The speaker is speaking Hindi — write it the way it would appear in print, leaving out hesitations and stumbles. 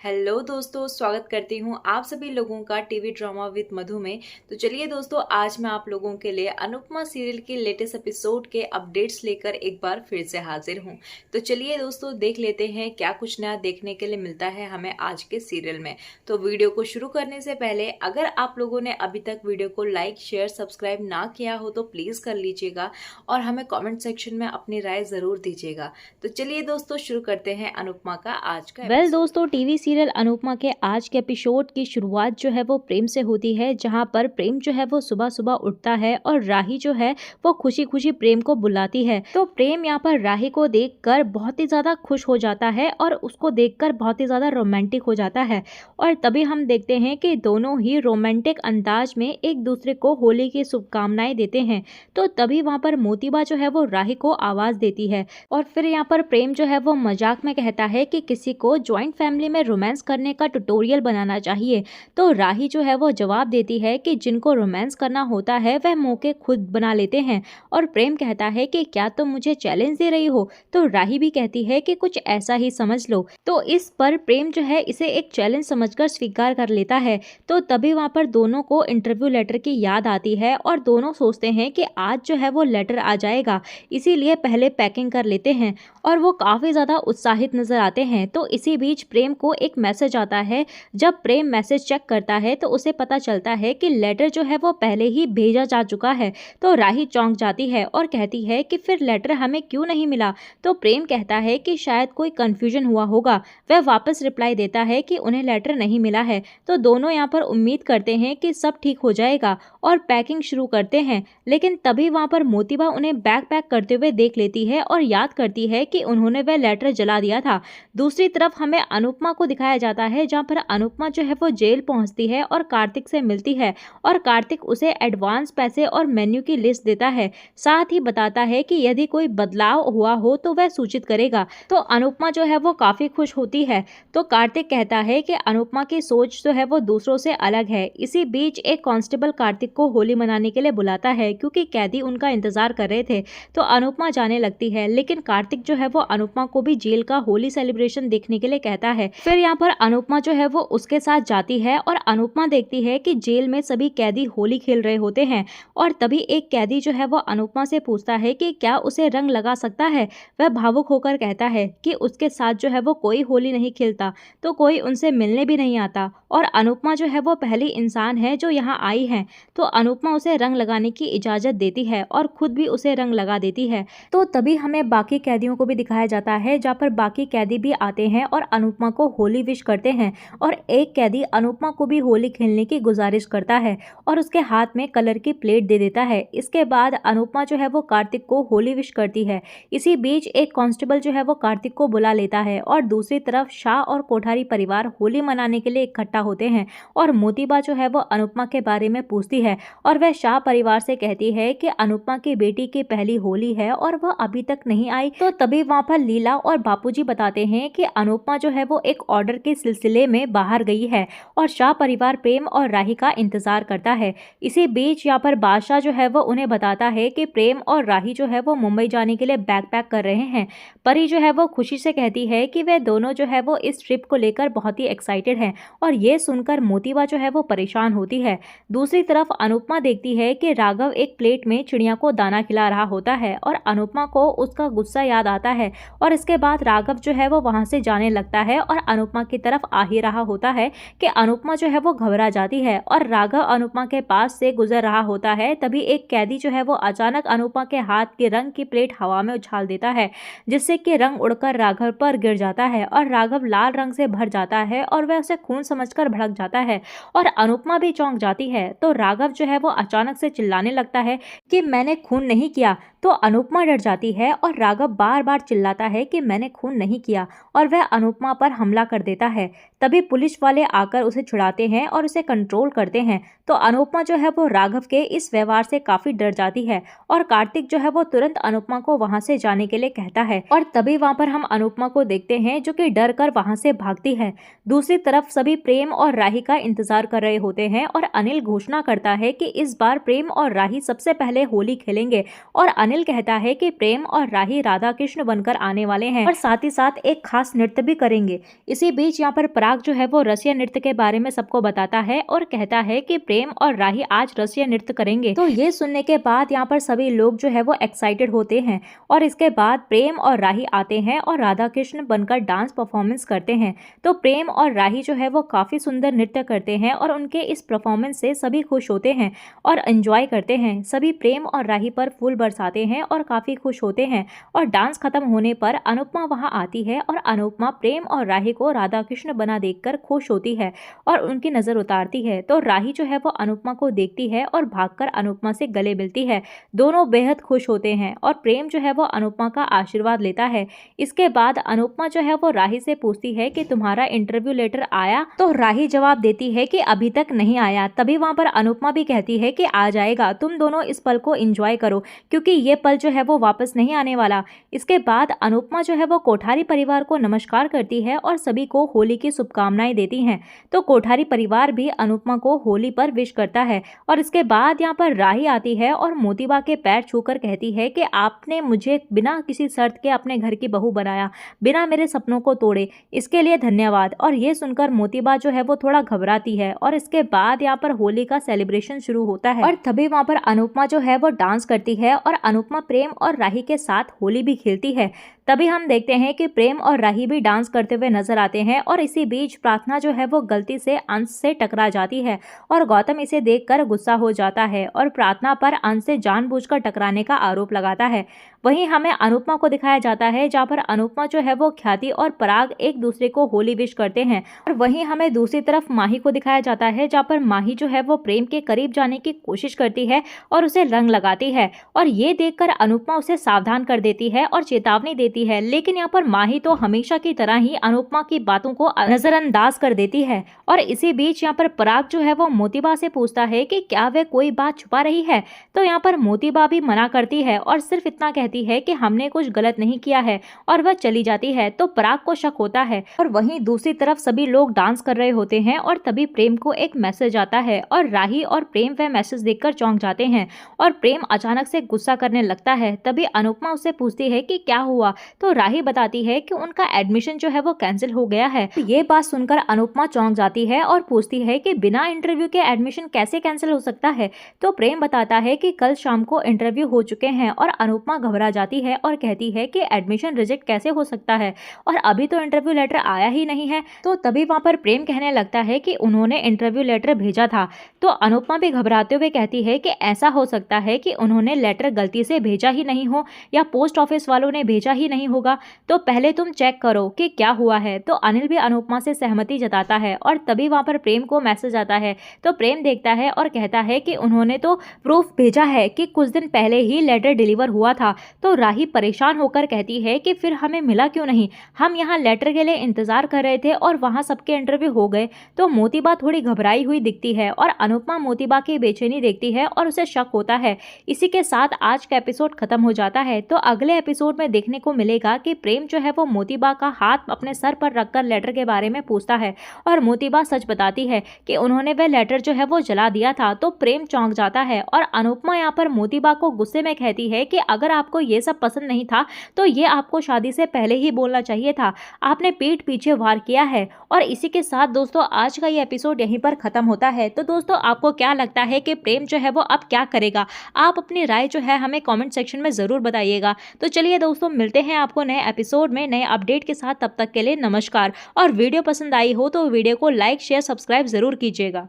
हेलो दोस्तों, स्वागत करती हूँ आप सभी लोगों का टीवी ड्रामा विद मधु में। तो चलिए दोस्तों, आज मैं आप लोगों के लिए अनुपमा सीरियल के लेटेस्ट एपिसोड के अपडेट्स लेकर एक बार फिर से हाजिर हूँ। तो चलिए दोस्तों, देख लेते हैं क्या कुछ नया देखने के लिए मिलता है हमें आज के सीरियल में। तो वीडियो को शुरू करने से पहले अगर आप लोगों ने अभी तक वीडियो को लाइक शेयर सब्सक्राइब ना किया हो तो प्लीज़ कर लीजिएगा और हमें कॉमेंट सेक्शन में अपनी राय ज़रूर दीजिएगा। तो चलिए दोस्तों, शुरू करते हैं अनुपमा का आज का दोस्तों, टीवी सीरियल अनुपमा के आज के एपिसोड की शुरुआत जो है वो प्रेम से होती है, जहां पर प्रेम जो है वो सुबह सुबह उठता है और राही जो है वो खुशी खुशी प्रेम को बुलाती है। तो प्रेम यहाँ पर राही को देखकर बहुत ही ज्यादा खुश हो जाता है और उसको देखकर बहुत ही ज्यादा रोमांटिक हो जाता है। और तभी हम देखते हैं कि दोनों ही रोमांटिक अंदाज में एक दूसरे को होली की शुभकामनाएं देते हैं। तो तभी वहाँ पर मोतीबा जो है वो राही को आवाज देती है और फिर यहाँ पर प्रेम जो है वो मजाक में कहता है कि किसी को ज्वाइंट फैमिली में रोमांस करने का ट्यूटोरियल बनाना चाहिए। तो राही जो है वो जवाब देती है कि जिनको रोमांस करना होता है वह मौके खुद बना लेते हैं। और प्रेम कहता है कि क्या तुम मुझे चैलेंज दे रही हो। तो राही भी कहती है कि कुछ ऐसा ही समझ लो। तो इस पर प्रेम जो है इसे एक चैलेंज समझकर स्वीकार कर लेता है। तो तभी वहाँ पर दोनों को इंटरव्यू लेटर की याद आती है और दोनों सोचते हैं कि आज जो है वो लेटर आ जाएगा, इसीलिए पहले पैकिंग कर लेते हैं। और वो काफ़ी ज़्यादा उत्साहित नजर आते हैं। तो इसी बीच प्रेम को एक मैसेज आता है। जब प्रेम मैसेज चेक करता है तो उसे पता चलता है कि लेटर जो है वो पहले ही भेजा जा चुका है। तो राही चौंक जाती है और कहती है कि फिर लेटर हमें क्यों नहीं मिला। तो प्रेम कहता है कि शायद कोई कंफ्यूजन हुआ होगा। वह वापस रिप्लाई देता है कि उन्हें लेटर नहीं मिला है। तो दोनों यहाँ पर उम्मीद करते हैं कि सब ठीक हो जाएगा और पैकिंग शुरू करते हैं। लेकिन तभी वहाँ पर मोतीबा उन्हें बैग पैक करते हुए देख लेती है और याद करती है कि उन्होंने वह लेटर जला दिया था। दूसरी तरफ हमें अनुपमा को दिखाया जाता है, जहां पर अनुपमा जो है वो जेल पहुंचती है और कार्तिक से मिलती है और कार्तिक उसे एडवांस पैसे और मेन्यू की लिस्ट देता है। साथ ही बताता है कि यदि कोई बदलाव हुआ हो तो वह सूचित करेगा। तो अनुपमा जो है वो काफी खुश होती है। तो कार्तिक कहता है कि अनुपमा की सोच जो है वो दूसरों से अलग है। इसी बीच एक कांस्टेबल कार्तिक को होली मनाने के लिए बुलाता है, क्योंकि कैदी उनका इंतजार कर रहे थे। तो अनुपमा जाने लगती है, लेकिन कार्तिक जो है वो अनुपमा को भी जेल का होली सेलिब्रेशन देखने के लिए कहता है। फिर यहाँ पर अनुपमा जो है वो उसके साथ जाती है और अनुपमा देखती है कि जेल में सभी कैदी होली खेल रहे होते हैं। और तभी एक कैदी जो है वो अनुपमा से पूछता है कि क्या उसे रंग लगा सकता है। वह भावुक होकर कहता है कि उसके साथ जो है वो कोई होली नहीं खेलता, तो कोई उनसे मिलने भी नहीं आता और अनुपमा जो है वो पहली इंसान है जो यहाँ आई है। तो अनुपमा उसे रंग लगाने की इजाजत देती है और खुद भी उसे रंग लगा देती है। तो तभी हमें बाकी कैदियों को भी दिखाया जाता है, जहाँ पर बाकी कैदी भी आते हैं और अनुपमा को होली विश करते हैं। और एक कैदी अनुपमा को भी होली खेलने की गुजारिश करता है और उसके हाथ में कलर की प्लेट दे देता है। इसके बाद अनुपमा जो है वो कार्तिक को होली विश करती है। इसी बीच एक कांस्टेबल जो है वो कार्तिक को बुला लेता है और दूसरी तरफ शाह और कोठारी परिवार होली मनाने के लिए इकट्ठा होते हैं। और मोतीबा जो है वो अनुपमा के बारे में पूछती है और वह शाह परिवार से कहती है कि अनुपमा की बेटी की पहली होली है और वह अभी तक नहीं आई। तो तभी वहाँ पर लीला और बापूजी बताते हैं कि अनुपमा जो है वो एक ऑर्डर के सिलसिले में बाहर गई है और शाह परिवार प्रेम और राही का इंतजार करता है। इसी बीच यहाँ पर बादशाह जो है वो उन्हें बताता है कि प्रेम और राही जो है वो मुंबई जाने के लिए बैग पैक कर रहे हैं। परी जो है वो खुशी से कहती है कि वे दोनों जो है वो इस ट्रिप को लेकर बहुत ही एक्साइटेड हैं और ये सुनकर मोतीबा जो है वो परेशान होती है। दूसरी तरफ अनुपमा देखती है कि राघव एक प्लेट में चिड़िया को दाना खिला रहा होता है और अनुपमा को उसका गुस्सा याद आता है। और इसके बाद राघव जो है वो वहां से जाने लगता है और अनुपमा की तरफ आ ही रहा होता है कि अनुपमा जो है वो घबरा जाती है और राघव अनुपमा के पास से गुजर रहा होता है। तभी एक कैदी जो है वो अचानक अनुपमा के हाथ के रंग की प्लेट हवा में उछाल देता है, जिससे कि रंग उड़कर राघव पर गिर जाता है और राघव लाल रंग से भर जाता है और वह उसे खून समझकर भड़क जाता है और अनुपमा भी चौंक जाती है। तो राघव जो है वो अचानक से चिल्लाने लगता है कि मैंने खून नहीं किया। तो अनुपमा डर जाती है और राघव बार बार चिल्लाता है कि मैंने खून नहीं किया और वह अनुपमा पर हमला कर देता है। तभी पुलिस वाले आकर उसे छुड़ाते हैं और उसे कंट्रोल करते हैं। तो अनुपमा जो है वो राघव के इस व्यवहार से काफी डर जाती है और कार्तिक जो है वो तुरंत अनुपमा को वहां से जाने के लिए कहता है। और तभी वहां पर हम अनुपमा को देखते हैं जो कि डर कर वहां से भागती है। दूसरी तरफ सभी प्रेम और राही का इंतजार कर रहे होते हैं और अनिल घोषणा करता है कि इस बार प्रेम और राही सबसे पहले होली खेलेंगे। और अनिल कहता है कि प्रेम और राही राधा कृष्ण बनकर आने वाले हैं और साथ ही साथ एक खास नृत्य भी करेंगे। इसी इसी बीच यहाँ पर पराग जो है वो रसिया नृत्य के बारे में सबको बताता है और कहता है कि प्रेम और राही आज रसिया नृत्य करेंगे। तो ये सुनने के बाद यहाँ पर सभी लोग जो है वो एक्साइटेड होते हैं और इसके बाद प्रेम और राही आते हैं और राधा कृष्ण बनकर डांस परफॉर्मेंस करते हैं। तो प्रेम और राही जो है वो काफी सुंदर नृत्य करते हैं और उनके इस परफॉर्मेंस से सभी खुश होते हैं और एंजॉय करते हैं। सभी प्रेम और राही पर फूल बरसाते हैं और काफी खुश होते हैं। और डांस खत्म होने पर अनुपमा वहां आती है और अनुपमा प्रेम और राही को राधा कृष्ण बना देखकर खुश होती है और उनकी नजर उतारती है। तो राही जो है वो अनुपमा को देखती है और भागकर अनुपमा से गले मिलती है। दोनों बेहद खुश होते हैं और प्रेम जो है वो अनुपमा का आशीर्वाद लेता है। इसके बाद अनुपमा जो है वो राही से पूछती है कि तुम्हारा इंटरव्यू लेटर आया? तो राही जवाब देती है कि अभी तक नहीं आया। तभी वहां पर अनुपमा भी कहती है कि आ जाएगा, तुम दोनों इस पल को एंजॉय करो क्योंकि ये पल जो है वो वापस नहीं आने वाला। इसके बाद अनुपमा जो है वो कोठारी परिवार को नमस्कार करती है और सभी को होली की शुभकामनाएं देती हैं। तो कोठारी परिवार भी अनुपमा को होली पर विश करता है। और इसके बाद यहाँ पर राही आती है और मोतीबा के पैर छूकर कहती है कि आपने मुझे बिना किसी शर्त के अपने घर की बहू बनाया, बिना मेरे सपनों को तोड़े, इसके लिए धन्यवाद। और ये सुनकर मोतीबा जो है वो थोड़ा घबराती है और इसके बाद यहाँ पर होली का सेलिब्रेशन शुरू होता है। और तभी वहाँ पर अनुपमा जो है वो डांस करती है और अनुपमा प्रेम और राही के साथ होली भी खेलती है। तभी हम देखते हैं कि प्रेम और राही भी डांस करते हुए नजर आते हैं और इसी बीच प्रार्थना जो है वो गलती से अंश से टकरा जाती है और गौतम इसे देखकर गुस्सा हो जाता है और प्रार्थना पर अंश से जानबूझकर टकराने का आरोप लगाता है। वहीं हमें अनुपमा को दिखाया जाता है जहाँ पर अनुपमा जो है वो ख्याति और पराग एक दूसरे को होली विश करते हैं। और वहीं हमें दूसरी तरफ माही को दिखाया जाता है जहाँ पर माही जो है वो प्रेम के करीब जाने की कोशिश करती है और उसे रंग लगाती है और ये देखकर अनुपमा उसे सावधान कर देती है और चेतावनी देती है। लेकिन यहाँ पर माही तो हमेशा की तरह ही अनुपमा की बातों को नजरअंदाज कर देती है। और इसी बीच यहाँ पर पराग जो है वो मोतीबा से पूछता है कि क्या वह कोई बात छुपा रही है? तो यहाँ पर मोतीबा भी मना करती है और सिर्फ इतना कहती है कि हमने कुछ गलत नहीं किया है और वह चली जाती है। तो पराग को शक होता है। और वहीं दूसरी तरफ सभी लोग डांस कर रहे होते हैं और तभी प्रेम को एक मैसेज आता है और राही और प्रेम वह मैसेज देखकर चौंक जाते हैं और प्रेम अचानक से गुस्सा करने लगता है। तभी अनुपमा उससे पूछती है कि क्या हुआ? तो राही बताती है कि उनका एडमिशन जो है वो कैंसिल हो गया है। तो ये बात सुनकर अनुपमा चौंक जाती है और पूछती है कि बिना इंटरव्यू के एडमिशन कैसे कैंसिल हो सकता है? तो प्रेम बताता है कि कल शाम को इंटरव्यू हो चुके हैं और अनुपमा घबरा जाती है और कहती है कि एडमिशन रिजेक्ट कैसे हो सकता है और अभी तो इंटरव्यू लेटर आया ही नहीं है। तो तभी वहां पर प्रेम कहने लगता है कि उन्होंने इंटरव्यू लेटर भेजा था। तो अनुपमा भी घबराते हुए कहती है कि ऐसा हो सकता है कि उन्होंने लेटर गलती से भेजा ही नहीं हो या पोस्ट ऑफिस वालों ने भेजा ही नहीं होगा। तो पहले तुम चेक करो कि क्या हुआ है। तो अनिल भी अनुपमा से सहमति जताता है और तभी वहां पर प्रेम को मैसेज आता है। तो प्रेम देखता है और कहता है कि उन्होंने तो प्रूफ भेजा है कि कुछ दिन पहले ही लेटर डिलीवर हुआ था। तो राही परेशान होकर कहती है कि फिर हमें मिला क्यों नहीं? हम यहाँ लेटर के लिए इंतजार कर रहे थे और वहाँ सबके इंटरव्यू हो गए। तो मोतीबा थोड़ी घबराई हुई दिखती है और अनुपमा मोतीबा की बेचैनी देखती है और उसे शक होता है। इसी के साथ आज का एपिसोड खत्म हो जाता है। तो अगले एपिसोड में देखने को मिलेगा कि प्रेम जो है वो मोतीबा का हाथ अपने सर पर रखकर लेटर के बारे में पूछता है और मोतीबा सच बताती है कि उन्होंने वह लेटर जो है वो जला दिया था। तो प्रेम चौंक जाता है और अनुपमा यहाँ पर मोतीबा को गुस्से में कहती है कि अगर आपको ये सब पसंद नहीं था तो ये आपको शादी से पहले ही बोलना चाहिए था, आपने पीठ पीछे वार किया है। और इसी के साथ दोस्तों आज का ये एपिसोड यहीं पर खत्म होता है। तो दोस्तों आपको क्या लगता है कि प्रेम जो है वो अब क्या करेगा? आप अपनी राय जो है हमें कमेंट सेक्शन में जरूर बताइएगा। तो चलिए दोस्तों मिलते हैं आपको नए एपिसोड में नए अपडेट के साथ। तब तक के लिए नमस्कार। और वीडियो पसंद आई हो तो वीडियो को लाइक शेयर सब्सक्राइब जरूर कीजिएगा।